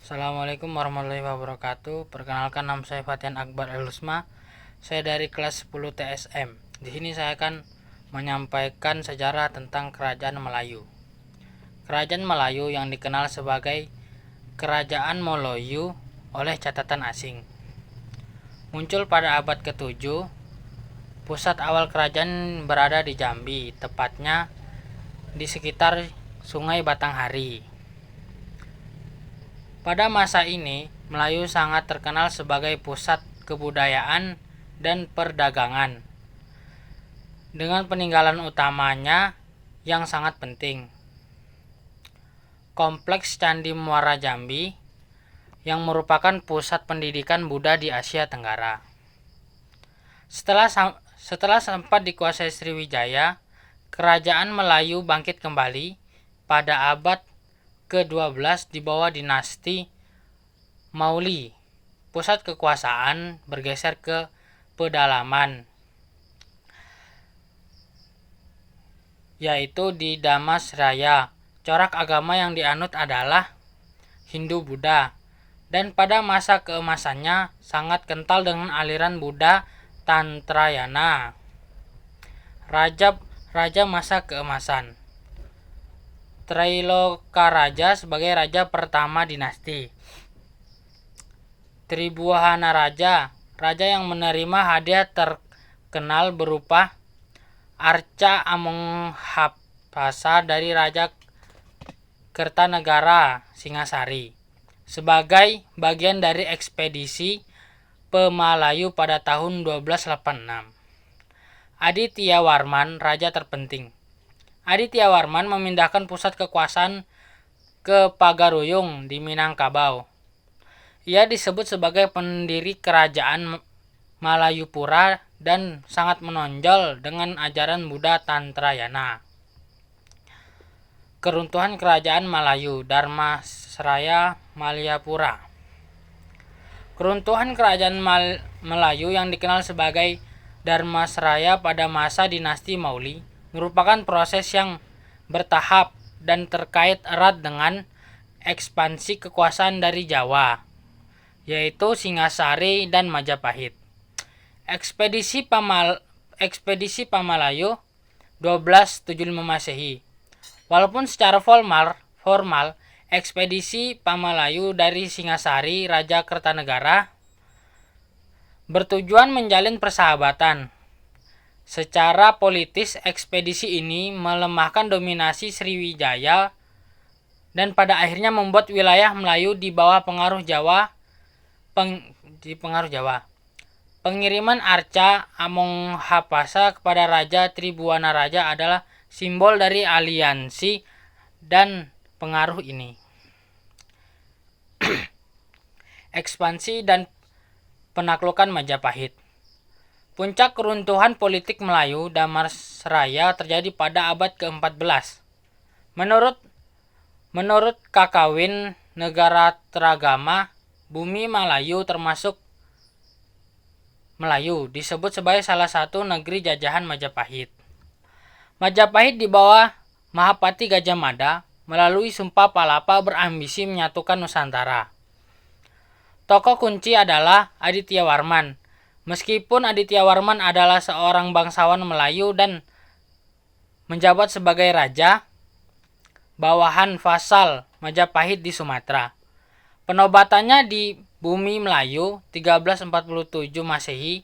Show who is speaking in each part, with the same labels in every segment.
Speaker 1: Assalamualaikum warahmatullahi wabarakatuh. Perkenalkan, nama saya Fatian Akbar Elusma. Saya dari kelas 10 TSM. Di sini saya akan menyampaikan sejarah tentang Kerajaan Melayu. Kerajaan Melayu yang dikenal sebagai Kerajaan Moloyo oleh catatan asing muncul pada abad ke-7. Pusat awal kerajaan berada di Jambi, tepatnya di sekitar Sungai Batanghari. Pada masa ini, Melayu sangat terkenal sebagai pusat kebudayaan dan perdagangan, dengan peninggalan utamanya yang sangat penting, Kompleks Candi Muara Jambi, yang merupakan pusat pendidikan Buddha di Asia Tenggara. Setelah sempat dikuasai Sriwijaya, Kerajaan Melayu bangkit kembali pada abad ke-12 di bawah dinasti Mauli. Pusat kekuasaan bergeser ke pedalaman, yaitu di Damas Raya. Corak agama yang dianut adalah Hindu-Buddha, dan pada masa keemasannya sangat kental dengan aliran Buddha Tantrayana. Raja masa keemasan, Trailokaraja sebagai raja pertama dinasti. Tribuahana Raja, raja yang menerima hadiah terkenal berupa arca Amonghapasa dari Raja Kertanegara Singasari sebagai bagian dari ekspedisi Pemalayu pada tahun 1286. Aditya Warman, raja terpenting. Aditya Warman memindahkan pusat kekuasaan ke Pagaruyung di Minangkabau. Ia disebut sebagai pendiri kerajaan Malayupura dan sangat menonjol dengan ajaran Buddha Tantrayana. Keruntuhan Kerajaan Melayu, Dharmasraya Malayapura. Keruntuhan Kerajaan Melayu yang dikenal sebagai Dharmasraya pada masa dinasti Mauli merupakan proses yang bertahap dan terkait erat dengan ekspansi kekuasaan dari Jawa, yaitu Singasari dan Majapahit. Ekspedisi Pamalayu 1275 Masehi. Walaupun secara formal ekspedisi Pamalayu dari Singasari Raja Kertanegara bertujuan menjalin persahabatan. Secara politis, ekspedisi ini melemahkan dominasi Sriwijaya dan pada akhirnya membuat wilayah Melayu di bawah pengaruh Jawa. Pengiriman arca Amonghapasa kepada Raja Tribuana Raja adalah simbol dari aliansi dan pengaruh ini. Ekspansi dan penaklukan Majapahit. Puncak keruntuhan politik Melayu Dharmasraya terjadi pada abad ke-14. Menurut Kakawin Negara Tragama, bumi Melayu termasuk Melayu disebut sebagai salah satu negeri jajahan Majapahit. Majapahit di bawah Mahapati Gajah Mada melalui Sumpah Palapa berambisi menyatukan Nusantara. Tokoh kunci adalah Aditya Warman. Meskipun Aditya Warman adalah seorang bangsawan Melayu dan menjabat sebagai raja bawahan vasal Majapahit di Sumatera, penobatannya di bumi Melayu 1347 Masehi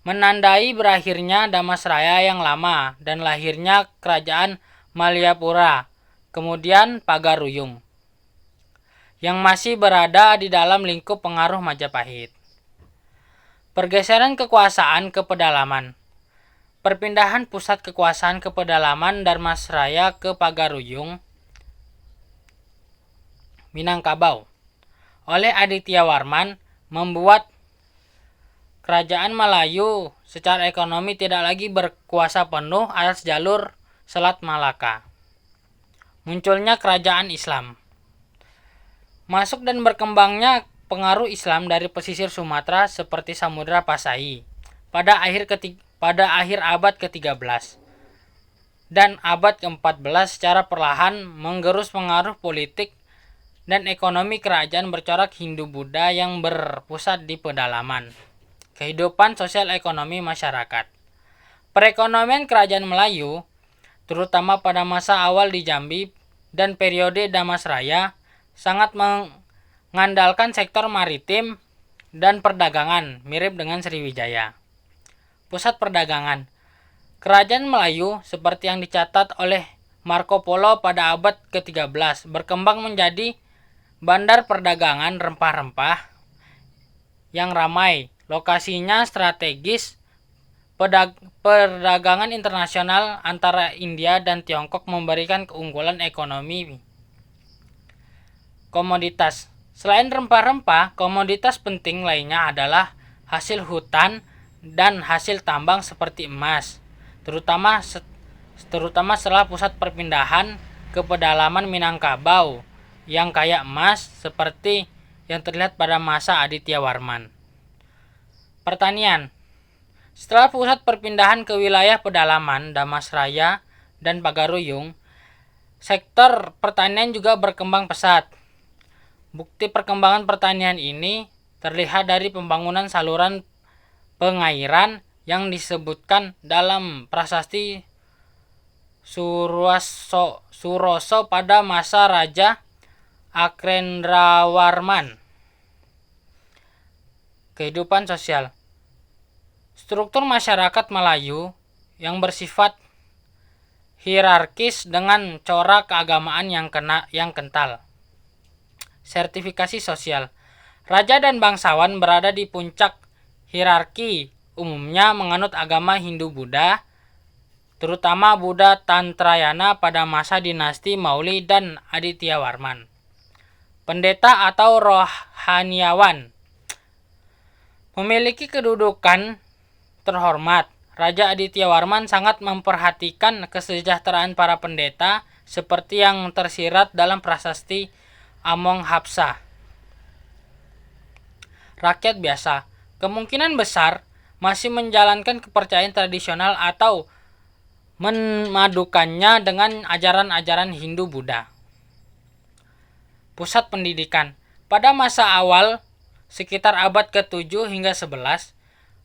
Speaker 1: menandai berakhirnya Dharmasraya yang lama dan lahirnya Kerajaan Malayapura, kemudian Pagaruyung, yang masih berada di dalam lingkup pengaruh Majapahit. Pergeseran kekuasaan ke pedalaman. Perpindahan pusat kekuasaan ke pedalaman Dharmasraya ke Pagaruyung, Minangkabau, oleh Aditya Warman membuat Kerajaan Melayu secara ekonomi tidak lagi berkuasa penuh atas jalur Selat Malaka. Munculnya kerajaan Islam. Masuk dan berkembangnya pengaruh Islam dari pesisir Sumatera seperti Samudra Pasai pada akhir abad ke-13 dan abad ke-14 secara perlahan menggerus pengaruh politik dan ekonomi kerajaan bercorak Hindu-Buddha yang berpusat di pedalaman. Kehidupan sosial ekonomi masyarakat. Perekonomian kerajaan Melayu, terutama pada masa awal di Jambi dan periode Damasraya, sangat mengandalkan sektor maritim dan perdagangan, mirip dengan Sriwijaya. Pusat perdagangan. Kerajaan Melayu, seperti yang dicatat oleh Marco Polo pada abad ke-13, berkembang menjadi bandar perdagangan rempah-rempah yang ramai. Lokasinya strategis. Perdagangan internasional antara India dan Tiongkok memberikan keunggulan ekonomi. Komoditas. Selain rempah-rempah, komoditas penting lainnya adalah hasil hutan dan hasil tambang seperti emas, terutama setelah pusat perpindahan ke pedalaman Minangkabau yang kaya emas seperti yang terlihat pada masa Aditya Warman. Pertanian. Setelah pusat perpindahan ke wilayah pedalaman Damasraya dan Pagaruyung, sektor pertanian juga berkembang pesat. Bukti perkembangan pertanian ini terlihat dari pembangunan saluran pengairan yang disebutkan dalam prasasti Suroso pada masa Raja Akrendrawarman. Kehidupan sosial. Struktur masyarakat Melayu yang bersifat hierarkis dengan corak keagamaan yang kental. Sertifikasi sosial. Raja dan bangsawan berada di puncak hierarki, umumnya menganut agama Hindu-Buddha, terutama Buddha Tantrayana pada masa dinasti Mauli dan Aditya Warman. Pendeta atau rohaniawan memiliki kedudukan terhormat. Raja Aditya Warman sangat memperhatikan kesejahteraan para pendeta seperti yang tersirat dalam prasasti Among Hapsa. Rakyat biasa kemungkinan besar masih menjalankan kepercayaan tradisional atau memadukannya dengan ajaran-ajaran Hindu-Buddha. Pusat pendidikan. Pada masa awal sekitar abad ke-7 hingga 11,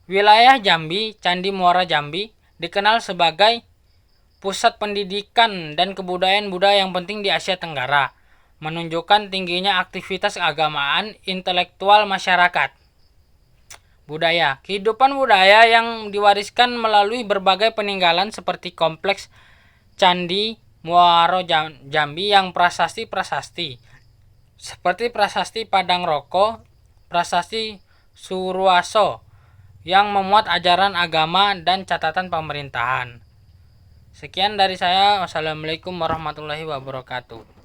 Speaker 1: wilayah Jambi, Candi Muara Jambi, dikenal sebagai pusat pendidikan dan kebudayaan Buddha yang penting di Asia Tenggara, menunjukkan tingginya aktivitas keagamaan intelektual masyarakat. Budaya. Kehidupan budaya yang diwariskan melalui berbagai peninggalan seperti kompleks Candi Muara Jambi yang prasasti-prasasti, seperti prasasti Padang Roko, prasasti Suroso, yang memuat ajaran agama dan catatan pemerintahan. Sekian dari saya. Wassalamualaikum warahmatullahi wabarakatuh.